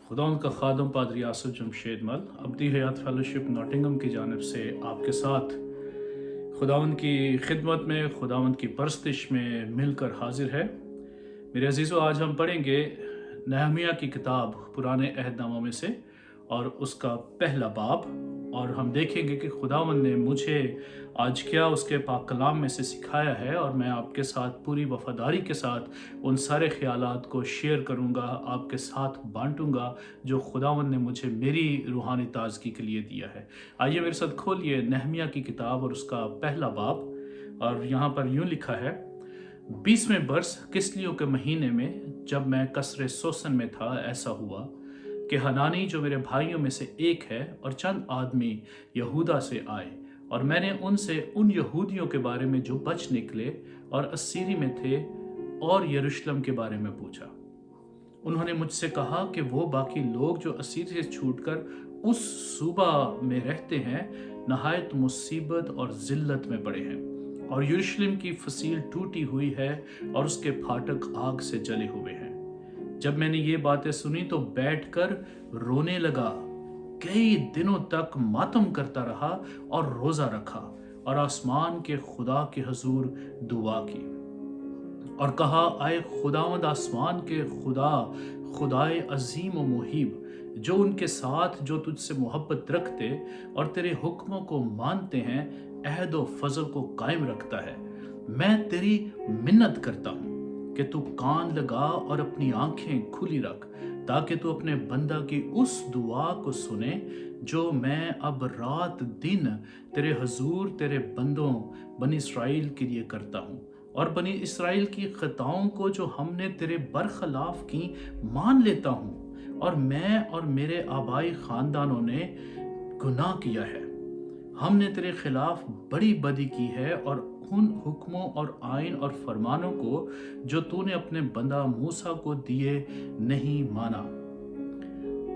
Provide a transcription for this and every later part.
खुदा उनका खादम पादरी आसिफ जमशेद मल अब्दी हयात फेलोशिप नॉटिंगम की जानिब से आपके साथ खुदावंद की खिदमत में, खुदावंद की परस्तिश में मिलकर हाजिर है। मेरे अजीज़ों, आज हम पढ़ेंगे नहमिया की किताब पुराने अहदनामा में से और उसका पहला बाब, और हम देखेंगे कि खुदावंद ने मुझे आज क्या उसके पाक कलाम में से सिखाया है, और मैं आपके साथ पूरी वफादारी के साथ उन सारे ख्यालात को शेयर करूंगा, आपके साथ बांटूंगा जो खुदावंद ने मुझे मेरी रूहानी ताजगी के लिए दिया है। आइए मेरे साथ खोलिए नहमिया की किताब और उसका पहला बाब, और यहाँ पर यूँ लिखा है, 20वें बरस किस्लियों के महीने में जब मैं कसरे सोसन में था, ऐसा हुआ कि हनानी जो मेरे भाइयों में से एक है और चंद आदमी यहूदा से आए, और मैंने उनसे उन यहूदियों के बारे में जो बच निकले और अस्सीरी में थे और यरूशलेम के बारे में पूछा। उन्होंने मुझसे कहा कि वो बाकी लोग जो अस्सीरी से छूटकर उस सूबा में रहते हैं नहायत मुसीबत और जिल्लत में पड़े हैं, और यरूशलेम की फसील टूटी हुई है और उसके फाटक आग से जले हुए हैं। जब मैंने ये बातें सुनी तो बैठकर रोने लगा, कई दिनों तक मातम करता रहा और रोजा रखा और आसमान के खुदा के हजूर दुआ की और कहा, आए खुदावंद आसमान के खुदा, खुदाए अजीम व मुहीब, जो उनके साथ जो तुझसे मोहब्बत रखते और तेरे हुक्मों को मानते हैं, अहद व फजल को कायम रखता है, मैं तेरी मिन्नत करता हूँ कि तू कान लगा और अपनी आंखें खुली रख, ताकि तू अपने बंदा की उस दुआ को सुने जो मैं अब रात दिन तेरे हजूर तेरे बंदों बनी इसराइल के लिए करता हूँ, और बनी इसराइल की खताओं को जो हमने तेरे बरखलाफ की मान लेता हूँ, और मैं और मेरे आबाई खानदानों ने गुनाह किया है। हमने तेरे खिलाफ बड़ी बदी की है और उन हुक्मों और आइन और फरमानों को जो तूने अपने बंदा मूसा को दिए नहीं माना।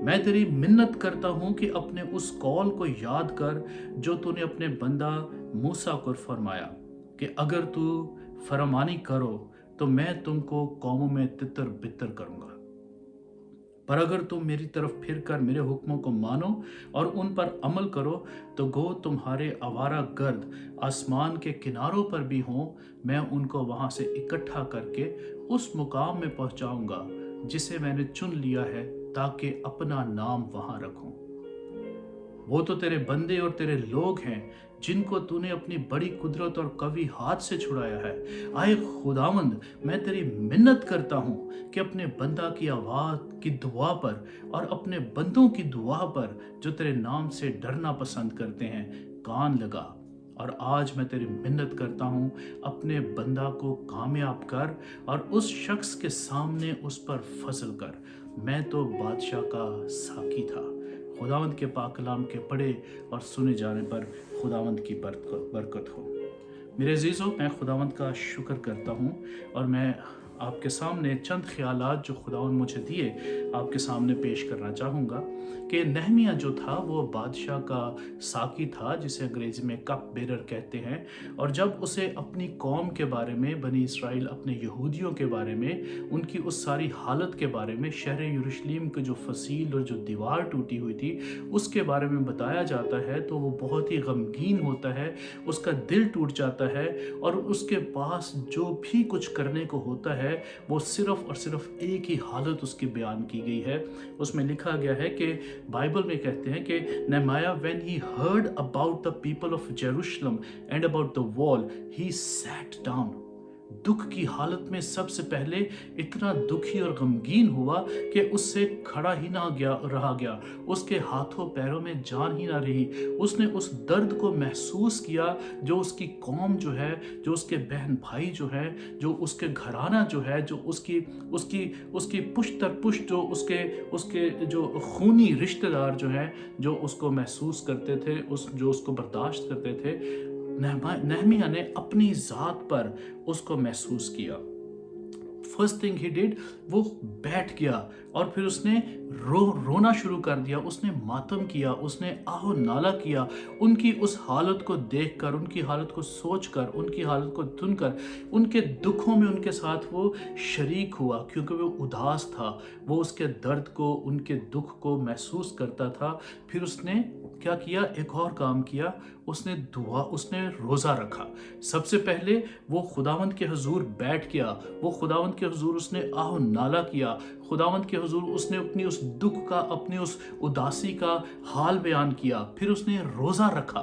मैं तेरी मिन्नत करता हूं कि अपने उस कौल को याद कर जो तूने अपने बंदा मूसा को फरमाया कि अगर तू फरमानी करो तो मैं तुमको कौमों में तितर बितर करूंगा, पर अगर तुम मेरी तरफ फिर कर मेरे हुक्मों को मानो और उन पर अमल करो तो गो तुम्हारे आवारा गर्द आसमान के किनारों पर भी हों, मैं उनको वहां से इकट्ठा करके उस मुकाम में पहुंचाऊंगा जिसे मैंने चुन लिया है, ताकि अपना नाम वहां रखूं। वो तो तेरे बंदे और तेरे लोग हैं जिनको तूने अपनी बड़ी कुदरत और कवि हाथ से छुड़ाया है। आए खुदावंद, मैं तेरी मिन्नत करता हूँ कि अपने बंदा की आवाज़ की दुआ पर और अपने बंदों की दुआ पर जो तेरे नाम से डरना पसंद करते हैं कान लगा। और आज मैं तेरी मिन्नत करता हूँ, अपने बंदा को कामयाब कर और उस शख्स के सामने उस पर फजल कर। मैं तो बादशाह का साकी था। खुदावंद के पाक कलाम के पढ़े और सुने जाने पर खुदावंद की बरकत हो। मेरे अजीज़ों, मैं खुदावंद का शुक्र करता हूँ, और मैं आपके सामने चंद ख्यालात जो खुदावंद मुझे दिए आपके सामने पेश करना चाहूँगा कि नहमिया जो था वो बादशाह का साकी था, जिसे अंग्रेज़ी में कप बेरर कहते हैं। और जब उसे अपनी कौम के बारे में, बनी इसराइल अपने यहूदियों के बारे में, उनकी उस सारी हालत के बारे में, शहर यरूशलेम की जो फसील और जो दीवार टूटी हुई थी उसके बारे में बताया जाता है, तो वो बहुत ही गमगीन होता है, उसका दिल टूट जाता है, और उसके पास जो भी कुछ करने को होता है वो सिर्फ और सिर्फ एक ही हालत उसकी बयान की गई है। उसमें लिखा गया है कि बाइबल में कहते हैं कि नेहमाया when he heard about the people of Jerusalem and about the wall he sat down. दुख की हालत में सबसे पहले इतना दुखी और गमगीन हुआ कि उससे खड़ा ही ना रहा गया, उसके हाथों पैरों में जान ही ना रही। उसने उस दर्द को महसूस किया जो उसकी कौम जो है, जो उसके बहन भाई जो है, जो उसके घराना जो है, जो उसकी उसकी उसकी पुश्त दर पुश्त जो उसके जो खूनी रिश्तेदार जो हैं, जो उसको महसूस करते थे, जो उसको बर्दाश्त करते थे, नहमिया ने अपनी ज़ात पर उसको महसूस किया। फर्स्ट थिंग ही डिड, वो बैठ गया और फिर उसने रोना शुरू कर दिया, उसने मातम किया, उसने आहो नाला किया, उनकी उस हालत को देखकर, उनकी हालत को सोचकर, उनकी हालत को सुनकर, उनके दुखों में उनके साथ वो शरीक हुआ, क्योंकि वो उदास था, वो उसके दर्द को, उनके दुख को महसूस करता था। फिर उसने क्या किया, एक और काम किया, उसने रोज़ा रखा। सबसे पहले वो खुदावंद के हुजूर बैठ गया, वो खुदावंद के हुजूर उसने आहो नाला किया, खुदावंद के हुजूर उसने अपनी उस दुख का, अपनी उस उदासी का हाल बयान किया। फिर उसने रोज़ा रखा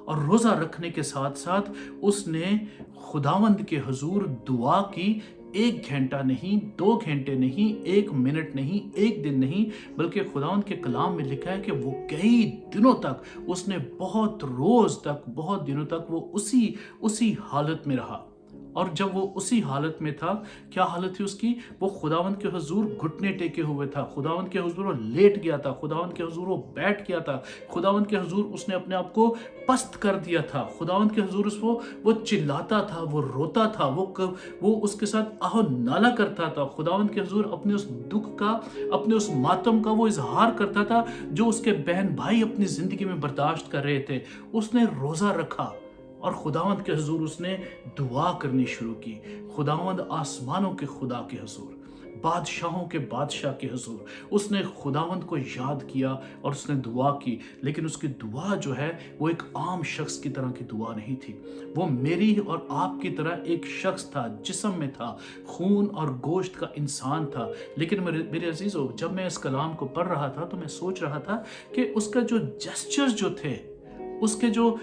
और रोज़ा रखने के साथ साथ उसने खुदावंद के हुजूर दुआ की। 1 घंटा नहीं, 2 घंटे नहीं, 1 मिनट नहीं, 1 दिन नहीं, बल्कि खुदावंद के कलाम में लिखा है कि वो कई दिनों तक, उसने बहुत रोज़ तक, बहुत दिनों तक वो उसी हालत में रहा। और जब वो उसी हालत में था, क्या हालत थी उसकी, वो खुदावंद के हुजूर घुटने टेके हुए था, खुदावंद के हुजूर वो लेट गया था, खुदावंद के हुजूर वो बैठ गया था, खुदावंद के हुजूर उसने अपने आप को पस्त कर दिया था, खुदावंद के हुजूर वो चिल्लाता था, वो रोता था, वो उसके साथ आहो नाला करता था, खुदावंद के हुजूर अपने उस दुख का, अपने उस मातम का वो इजहार करता था जो उसके बहन भाई अपनी जिंदगी में बर्दाश्त कर रहे थे। उसने रोज़ा रखा और खुदावंद के हुजूर उसने दुआ करनी शुरू की। खुदावंद आसमानों के खुदा के हुजूर, बादशाहों के बादशाह के हुजूर, उसने खुदावंद को याद किया और उसने दुआ की। लेकिन उसकी दुआ जो है वो एक आम शख्स की तरह की दुआ नहीं थी, वो मेरी और आपकी तरह एक शख्स था, जिस्म में था, खून और गोश्त का इंसान था। लेकिन मेरे अजीजों, जब मैं इस कलाम को पढ़ रहा था तो मैं सोच रहा था कि उसका जो जेस्चर्स जो थे, उसके जो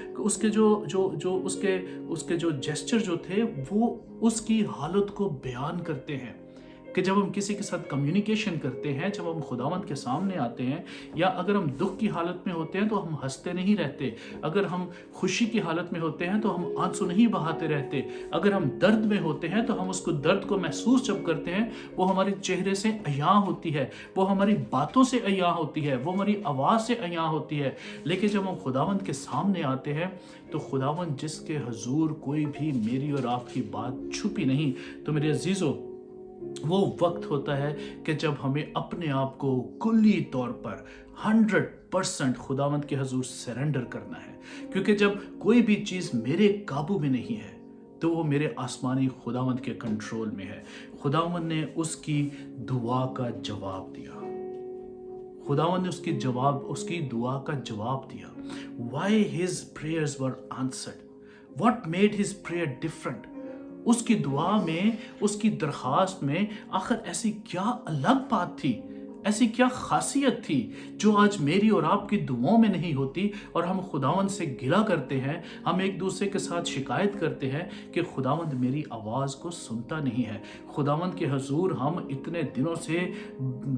जेस्चर जो थे, वो उसकी हालत को बयान करते हैं कि जब हम किसी के साथ कम्युनिकेशन करते हैं, जब हम खुदावंद के सामने आते हैं, या अगर हम दुख की हालत में होते हैं तो हम हंसते नहीं रहते, अगर हम खुशी की हालत में होते हैं तो हम आंसू नहीं बहाते रहते, अगर हम दर्द में होते हैं तो हम उसको दर्द को महसूस जब करते हैं, वो हमारे चेहरे से अयां होती है, वो हमारी बातों से अयां होती है, वो हमारी आवाज़ से अयां होती है। लेकिन जब हम खुदावंद के सामने आते हैं तो खुदावंद जिसके हुजूर कोई भी मेरी और आपकी बात छुपी नहीं, तो मेरे अजीज़ों, वो वक्त होता है कि जब हमें अपने आप को कुल्ली तौर पर 100% खुदावंद के हुजूर सरेंडर करना है। क्योंकि जब कोई भी चीज़ मेरे काबू में नहीं है तो वो मेरे आसमानी खुदावंद के कंट्रोल में है। खुदावंद ने उसकी दुआ का जवाब दिया, खुदावंद ने उसकी दुआ का जवाब दिया। Why his prayers were answered? What made his prayer different? उसकी दुआ में, उसकी दरख्वास्त में आखिर ऐसी क्या अलग बात थी, ऐसी क्या खासियत थी जो आज मेरी और आपकी दुआओं में नहीं होती। और हम खुदावंद से गिला करते हैं, हम एक दूसरे के साथ शिकायत करते हैं कि खुदावंद मेरी आवाज़ को सुनता नहीं है। खुदावंद के हुजूर हम इतने दिनों से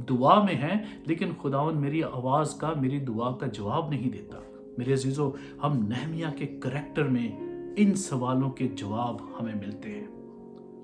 दुआ में हैं, लेकिन खुदावंद मेरी आवाज़ का, मेरी दुआ का जवाब नहीं देता। मेरे अजीज़ों, हम नहमिया के करैक्टर में इन सवालों के जवाब हमें मिलते हैं।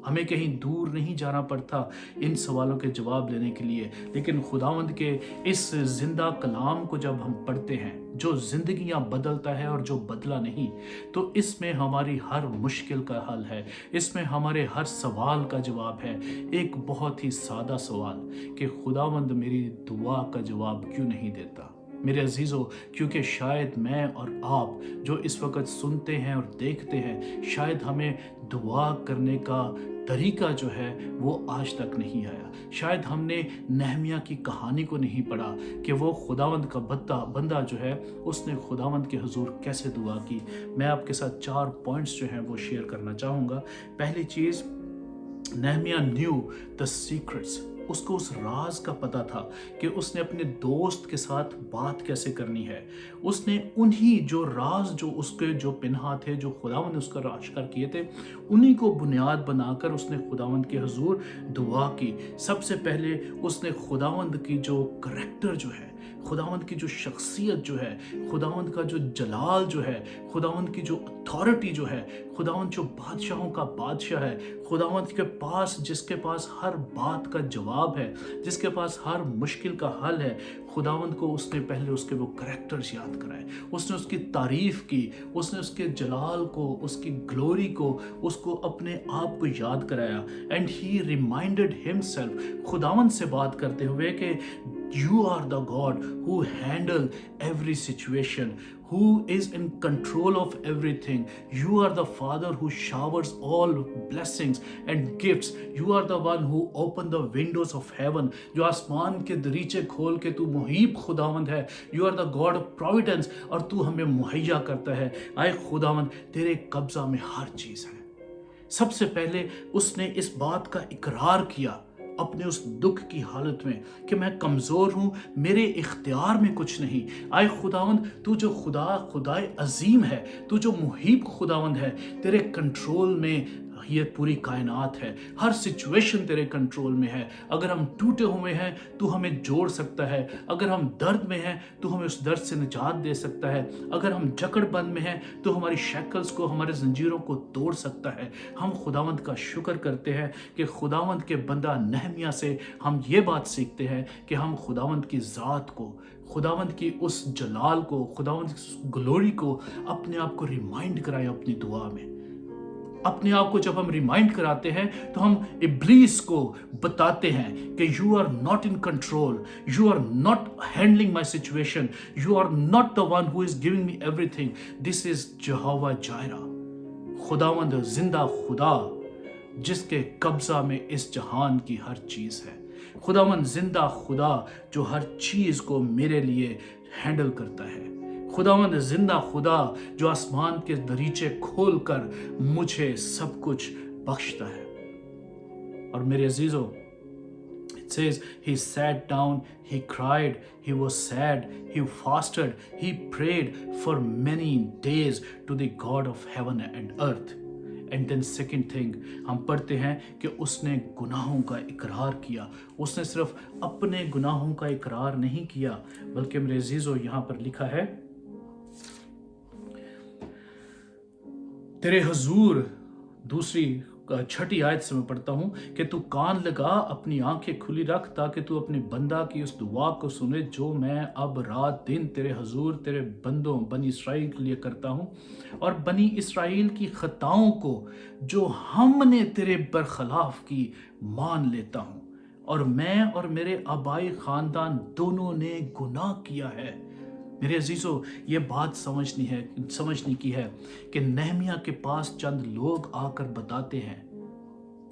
हमें कहीं दूर नहीं जाना पड़ता इन सवालों के जवाब लेने के लिए। लेकिन खुदावंद के इस जिंदा कलाम को जब हम पढ़ते हैं, जो जिंदगियां बदलता है और जो बदला नहीं, तो इसमें हमारी हर मुश्किल का हल है, इसमें हमारे हर सवाल का जवाब है। एक बहुत ही सादा सवाल कि खुदावंद मेरी दुआ का जवाब क्यों नहीं देता। मेरे अजीज़ों, क्योंकि शायद मैं और आप जो इस वक्त सुनते हैं और देखते हैं, शायद हमें दुआ करने का तरीका जो है वो आज तक नहीं आया। शायद हमने नहमिया की कहानी को नहीं पढ़ा कि वो खुदावंद का बंदा जो है, उसने खुदावंद के हुजूर कैसे दुआ की। मैं आपके साथ 4 पॉइंट्स जो हैं वो शेयर करना चाहूँगा। पहली चीज़, नहमिया न्यू द सीक्रेट्स, उसको उस राज का पता था कि उसने अपने दोस्त के साथ बात कैसे करनी है। उसने उन्हीं जो राज, जो उसके जो पिन्हा थे, जो खुदावंद ने उसका आश्कार किए थे, उन्हीं को बुनियाद बनाकर उसने खुदावंद के हुजूर दुआ की। सबसे पहले उसने खुदावंद की जो करैक्टर जो है, खुदावंद की जो शख्सियत जो है, खुदावंद का जो जलाल जो है, खुदावंद की जो अथॉरिटी जो है, खुदावंद जो बादशाहों का बादशाह है, खुदावंद के पास, जिसके पास हर बात का जवाब है, जिसके पास हर मुश्किल का हल है, खुदावंद को उसने पहले उसके वो करैक्टर्स याद कराए, उसने उसकी तारीफ की, उसने उसके जलाल को, उसकी ग्लोरी को, उसको अपने आप को याद कराया। एंड ही रिमाइंडेड हिमसेल्फ, खुदावंद से बात करते हुए कि you are the God who handle every situation, who is in control of everything. You are the Father who showers all blessings and gifts. You are the one who open the windows of heaven. जो आसमान के दरीचे खोल के तू मुहीब खुदावंद है। You are the God of providence, और तू हमें मुहैया करता है। आए खुदावंद, तेरे कब्जा में हर चीज़ है। सबसे पहले उसने इस बात का इकरार किया अपने उस दुख की हालत में कि मैं कमज़ोर हूँ, मेरे इख्तियार में कुछ नहीं। आए खुदावंद, तू जो खुदाए अजीम है, तू जो मुहीब खुदावंद है, तेरे कंट्रोल में ये पूरी कायनात है, हर सिचुएशन तेरे कंट्रोल में है। अगर हम टूटे हुए हैं तू हमें जोड़ सकता है, अगर हम दर्द में हैं तू हमें उस दर्द से निजात दे सकता है, अगर हम जकड़बंद में हैं तो हमारी शैकल्स को, हमारे जंजीरों को तोड़ सकता है। हम खुदावंद का शुक्र करते हैं कि खुदावंद के बंदा नहमिया से हम ये बात सीखते हैं कि हम खुदावंद की ज़ात को, खुदावंद की उस जलाल को, खुदावंद की उस ग्लोरी को अपने आप को रिमाइंड कराएं अपनी दुआ में। अपने आप को जब हम रिमाइंड कराते हैं तो हम इब्लीस को बताते हैं कि you are not in control, you are not handling my situation, you are not the one who is giving me everything, this is Jehovah Jireh, खुदावंद जिंदा खुदा जिसके कब्जा में इस जहान की हर चीज है, खुदावंद जिंदा खुदा जो हर चीज को मेरे लिए हैंडल करता है, खुदावंद जिंदा खुदा जो आसमान के दरीचे खोलकर मुझे सब कुछ बख्शता है। और मेरे अजीजों, it says he sat down, he cried, he was sad, he fasted, he prayed for many days to the God of heaven and earth. And then second thing हम पढ़ते हैं कि उसने गुनाहों का इकरार किया। उसने सिर्फ अपने गुनाहों का इकरार नहीं किया, बल्कि मेरे अजीजों यहाँ पर लिखा है, तेरे हुजूर, दूसरी छठी आयत से मैं पढ़ता हूँ कि तू कान लगा, अपनी आंखें खुली रख, ताकि तू अपने बंदा की उस दुआ को सुने जो मैं अब रात दिन तेरे हुजूर, तेरे बंदों बनी इसराइल के लिए करता हूँ, और बनी इसराइल की खताओं को जो हमने तेरे बरखलाफ की मान लेता हूँ, और मैं और मेरे आबाई खानदान दोनों ने गुनाह किया है। मेरे अजीजों, ये बात समझने की है कि नहमिया के पास चंद लोग आकर बताते हैं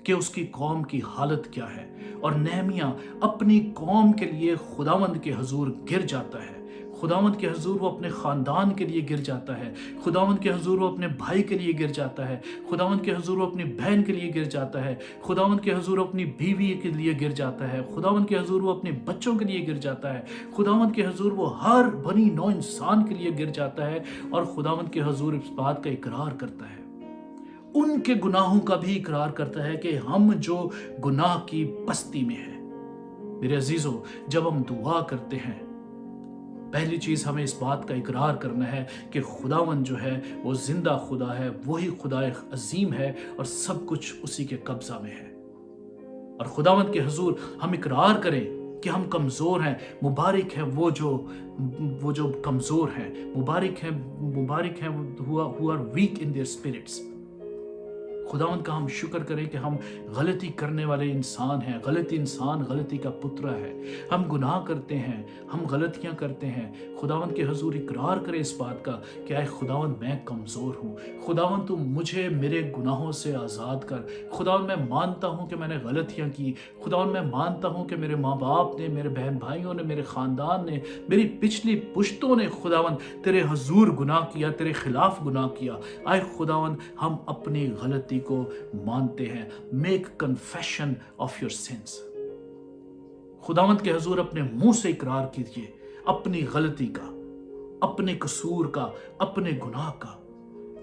कि उसकी कौम की हालत क्या है, और नहमिया अपनी कौम के लिए खुदावंद के हुजूर गिर जाता है। खुदावंद के हुजूर वो अपने ख़ानदान के लिए गिर जाता है, खुदावंद के हुजूर वो अपने भाई के लिए गिर जाता है, खुदावंद के हुजूर वो अपनी बहन के लिए गिर जाता है, खुदावंद के हुजूर अपनी बीवी के लिए गिर जाता है, खुदावंद के हुजूर वो अपने बच्चों के लिए गिर जाता है, खुदावंद के हुजूर वो हर बनी नौ इंसान के लिए गिर जाता है, और खुदावंद के हुजूर इस बात का इकरार करता है, उनके गुनाहों का भी इकरार करता है कि हम जो गुनाह की बस्ती में हैं। मेरे अजीजों, जब हम दुआ करते हैं, पहली चीज हमें इस बात का इकरार करना है कि खुदावंद जो है वो जिंदा खुदा है, वही खुदा अजीम है, और सब कुछ उसी के कब्जा में है। और खुदावंद के हुजूर हम इकरार करें कि हम कमज़ोर हैं। मुबारक है वो जो कमज़ोर हैं, मुबारक है who are weak in their spirits. खुदावंद का हम शुक्र करें कि हम गलती करने वाले इंसान हैं। गलती इंसान गलती का पुत्र है। हम गुनाह करते हैं, हम गलतियां करते हैं। खुदावंद के हुजूर इकरार करें इस बात का कि आए खुदावंद मैं कमज़ोर हूँ। खुदावंद तू मुझे मेरे गुनाहों से आज़ाद कर। खुदावंद मैं मानता हूँ कि मैंने गलतियाँ की। खुदावंद मैं मानता हूँ कि मेरे माँ बाप ने, मेरे बहन भाइयों ने, मेरे ख़ानदान ने, मेरी पिछली पुश्तों ने खुदावंद तेरे हुजूर गुनाह किया, तेरे खिलाफ गुनाह किया। आए खुदावंद हम अपनी गलती को मानते हैं। Make confession of your sins. खुदावंद के हुजूर अपने मुंह से इकरार कीजिए अपनी गलती का, अपने कसूर का, अपने गुनाह का।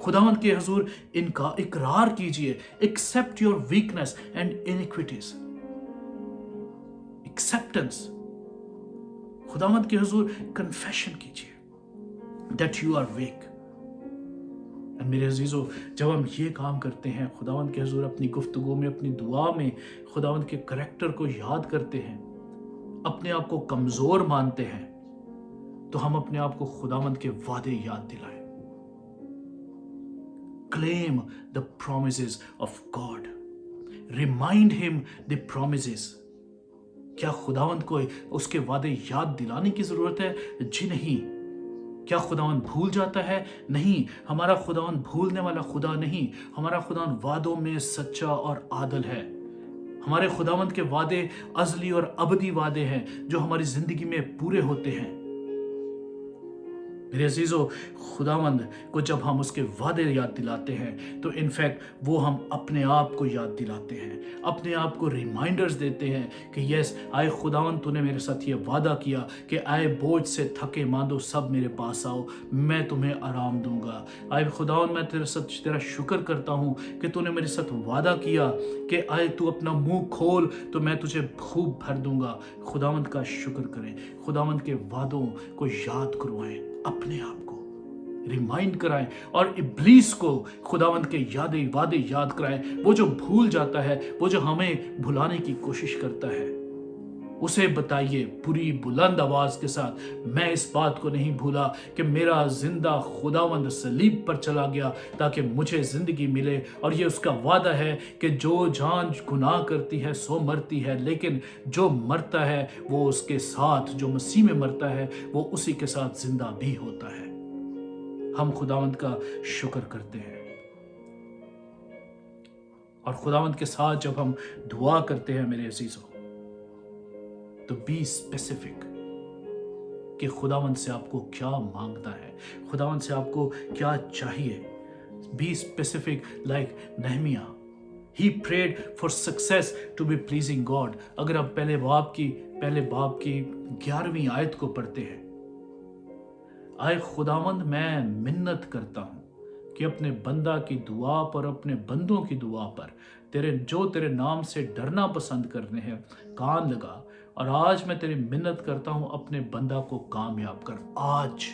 खुदावंद के हुजूर इनका इकरार कीजिए। Accept your weakness and iniquities. Acceptance. खुदावंद के हुजूर कन्फेशन कीजिए दैट यू आर वीक। मेरे अजीज़ों, जब हम ये काम करते हैं, खुदावंद के हुज़ूर अपनी गुफ्तगू में, अपनी दुआ में खुदावंद के करैक्टर को याद करते हैं, अपने आप को कमज़ोर मानते हैं, तो हम अपने आप को खुदावंद के वादे याद दिलाएं। Claim the promises of God. Remind him the promises. क्या खुदावंद को उसके वादे याद दिलाने की जरूरत है? जी नहीं। क्या खुदावंद भूल जाता है? नहीं। हमारा खुदावंद भूलने वाला खुदा नहीं। हमारा खुदावंद वादों में सच्चा और आदल है। हमारे खुदावंद के वादे अज़ली और अबदी वादे हैं जो हमारी जिंदगी में पूरे होते हैं। मेरे अजीजों, खुदावंद को जब हम उसके वादे याद दिलाते हैं तो इनफैक्ट वो हम अपने आप को याद दिलाते हैं, अपने आप को रिमाइंडर्स देते हैं कि यस, आए खुदावंद, तूने मेरे साथ ये वादा किया कि आए बोझ से थके मांदो सब मेरे पास आओ, मैं तुम्हें आराम दूंगा। आए खुदावंद, मैं तेरा शुक्र करता हूँ कि तूने मेरे साथ वादा किया कि आए तू अपना मुंह खोल तो मैं तुझे खूब भर दूंगा। खुदावंद का शुक्र करें, खुदावंद के वादों को याद करवाएं, अपने आप को रिमाइंड कराएं और इब्लीस को खुदावंद के वादे याद कराएं। वो जो भूल जाता है, वो जो हमें भुलाने की कोशिश करता है, उसे बताइए पूरी बुलंद आवाज के साथ, मैं इस बात को नहीं भूला कि मेरा जिंदा खुदावंद सलीब पर चला गया ताकि मुझे जिंदगी मिले। और ये उसका वादा है कि जो जान गुनाह करती है सो मरती है, लेकिन जो मरता है वो उसके साथ, जो मसीह में मरता है वो उसी के साथ जिंदा भी होता है। हम खुदावंद का शुक्र करते हैं और खुदावंद के साथ जब हम दुआ करते हैं मेरे अजीजों, तो बी स्पेसिफिक कि खुदावंद से आपको क्या मांगना है, खुदावंद से आपको क्या चाहिए। Be specific like Nehemiah, he prayed for success to be pleasing God. अगर आप पहले बाब की 11वीं आयत को पढ़ते हैं, आए खुदावंद, मैं मिन्नत करता हूं कि अपने बंदा की दुआ पर, अपने बंदों की दुआ पर तेरे नाम से डरना पसंद करते हैं कान लगा। और आज मैं तेरी मिन्नत करता हूं, अपने बंदा को कामयाब कर। आज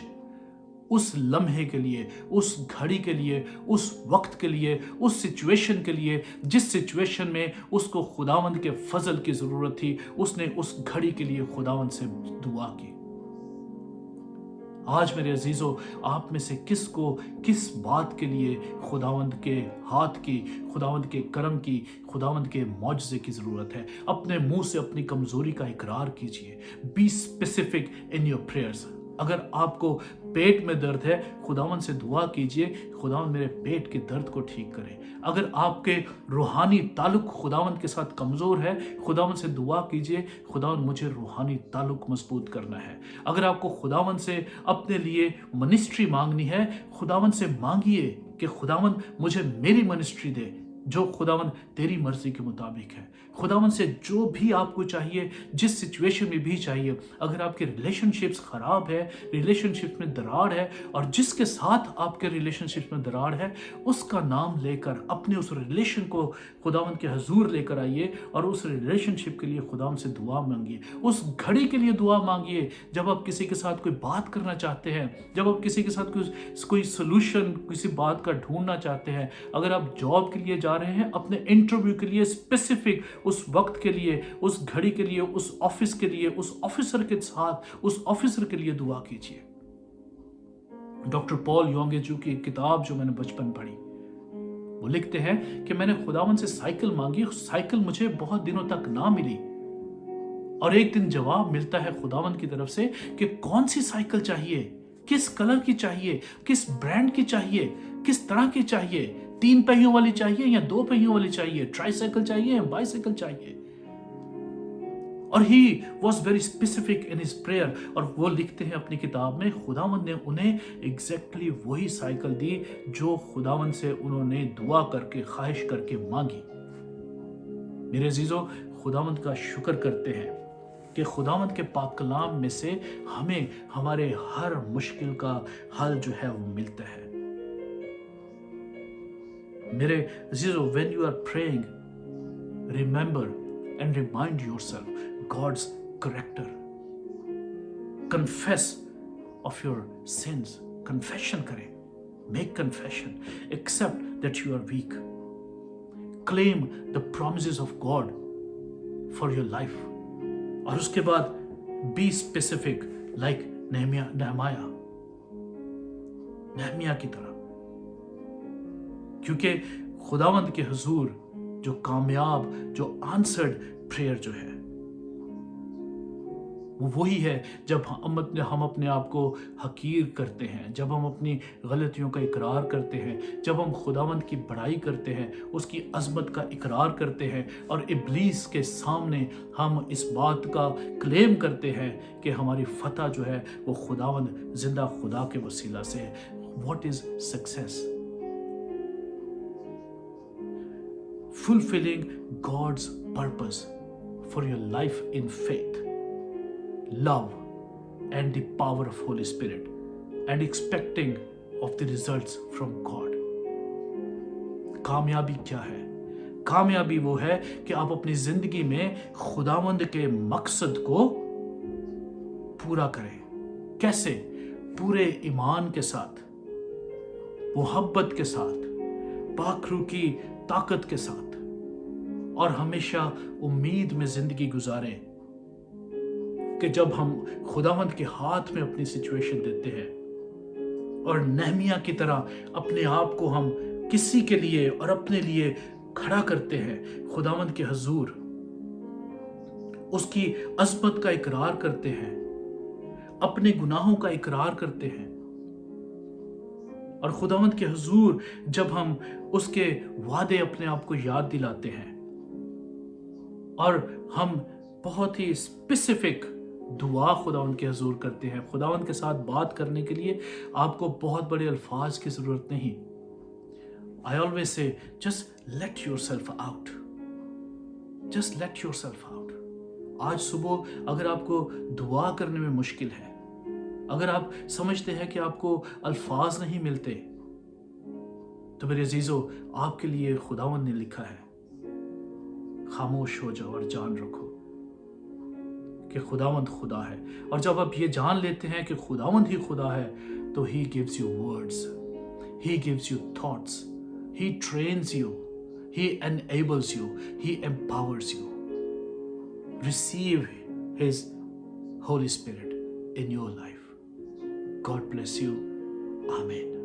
उस लम्हे के लिए, उस घड़ी के लिए, उस वक्त के लिए, उस सिचुएशन के लिए जिस सिचुएशन में उसको खुदावंद के फजल की जरूरत थी, उसने उस घड़ी के लिए खुदावंद से दुआ की। आज मेरे अजीजों, आप में से किसको किस बात के लिए खुदावंद के हाथ की, खुदावंद के करम की, खुदावंद के मौजज़े की ज़रूरत है? अपने मुंह से अपनी कमज़ोरी का इकरार कीजिए। Be specific in your prayers. अगर आपको पेट में दर्द है, खुदावंद से दुआ कीजिए, खुदावंद मेरे पेट के दर्द को ठीक करे। अगर आपके रूहानी ताल्लुक खुदावंद के साथ कमज़ोर है, खुदावंद से दुआ कीजिए, खुदावंद मुझे रूहानी ताल्लुक मजबूत करना है। अगर आपको खुदावंद से अपने लिए मिनिस्ट्री मांगनी है, खुदावंद से मांगिए कि खुदावंद मुझे मेरी मिनिस्ट्री दे जो खुदावंद तेरी मर्जी के मुताबिक है। खुदावंद से जो भी आपको चाहिए, जिस सिचुएशन में भी चाहिए। अगर आपके रिलेशनशिप्स खराब है, रिलेशनशिप में दरार है, और जिसके साथ आपके रिलेशनशिप में दरार है, उसका नाम लेकर अपने उस रिलेशन को खुदावंद के हजूर लेकर आइए और उस रिलेशनशिप के लिए खुदावंद से दुआ मांगिए। उस घड़ी के लिए दुआ मांगिए जब आप किसी के साथ कोई बात करना चाहते हैं, जब आप किसी के साथ कोई सोल्यूशन, किसी बात का ढूंढना चाहते हैं। अगर आप जॉब के लिए जा रहे हैं, अपने इंटरव्यू के लिए स्पेसिफिक उस वक्त के लिए, उस घड़ी के लिए, उस ऑफिस के लिए, उस ऑफिसर के साथ उस ऑफिसर के लिए दुआ कीजिए। डॉक्टर पॉल योंगेजू की किताब जो मैंने बचपन पढ़ी, वो लिखते हैं कि मैंने खुदावंद से साइकिल मांगी, साइकिल मुझे बहुत दिनों तक ना मिली, और एक दिन जवाब मिलता है खुदावंद की तरफ से कि कौन सी साइकिल चाहिए, किस कलर की चाहिए, किस ब्रांड की चाहिए, किस तरह की चाहिए, 3 पहियों वाली चाहिए या 2 पहियों वाली चाहिए, ट्राईसाइकिल चाहिए या बाईसाइकिल चाहिए। और he was very specific in his prayer. और वो लिखते हैं अपनी किताब में, खुदावंद ने उन्हें एग्जैक्टली वही साइकिल दी जो खुदावंद से उन्होंने दुआ करके, ख्वाहिश करके मांगी। मेरे अजीजों, खुदावंद का शुक्र करते हैं कि खुदावंद के पाक कलाम में से हमें हमारे हर मुश्किल का हल जो है वो मिलता है। मेरे अजीजों, when you are praying, remember and remind yourself God's character. Confess of your sins. Confession करें Make confession. Accept that you are weak. Claim the promises of God for your life. और उसके बाद be specific like नहमिया की तरह, क्योंकि खुदावंद के हुजूर जो कामयाब, जो आंसर्ड प्रेयर जो है वो वही है जब हम अपने आप को हकीर करते हैं, जब हम अपनी गलतियों का इकरार करते हैं, जब हम खुदावंद की बड़ाई करते हैं, उसकी अज़मत का इकरार करते हैं और इब्लीस के सामने हम इस बात का क्लेम करते हैं कि हमारी फतह जो है वो खुदावंद जिंदा खुदा के वसीला से है। What is success? Fulfilling God's purpose for your life in faith, love, and the power of Holy Spirit, and expecting of the results from God. कामयाबी क्या है? कामयाबी वो है कि आप अपनी जिंदगी में खुदावंद के मकसद को पूरा करें। कैसे? पूरे ईमान के साथ, मोहब्बत के साथ, पाखरू की ताकत के साथ, और हमेशा उम्मीद में जिंदगी गुजारें कि जब हम खुदावंद के हाथ में अपनी सिचुएशन देते हैं और नहमिया की तरह अपने आप को हम किसी के लिए और अपने लिए खड़ा करते हैं, खुदावंद के हुजूर उसकी अज़मत का इकरार करते हैं, अपने गुनाहों का इकरार करते हैं, और खुदावंद के हुजूर जब हम उसके वादे अपने आप को याद दिलाते हैं और हम बहुत ही स्पेसिफिक दुआ खुदावंद के हुजूर करते हैं। खुदावंद के साथ बात करने के लिए आपको बहुत बड़े अल्फाज की ज़रूरत नहीं। I always say, just let yourself out. Just let yourself out. आज सुबह अगर आपको दुआ करने में मुश्किल है, अगर आप समझते हैं कि आपको अल्फाज नहीं मिलते, तो मेरे अजीजों, आपके लिए खुदावंद ने लिखा है, खामोश हो जाओ और जान रखो कि खुदावंद खुदा है। और जब आप ये जान लेते हैं कि खुदावंद ही खुदा है, तो He gives you words, He gives you thoughts, He trains you, He enables you, He empowers you. Receive His Holy Spirit in your life. God bless you. Amen.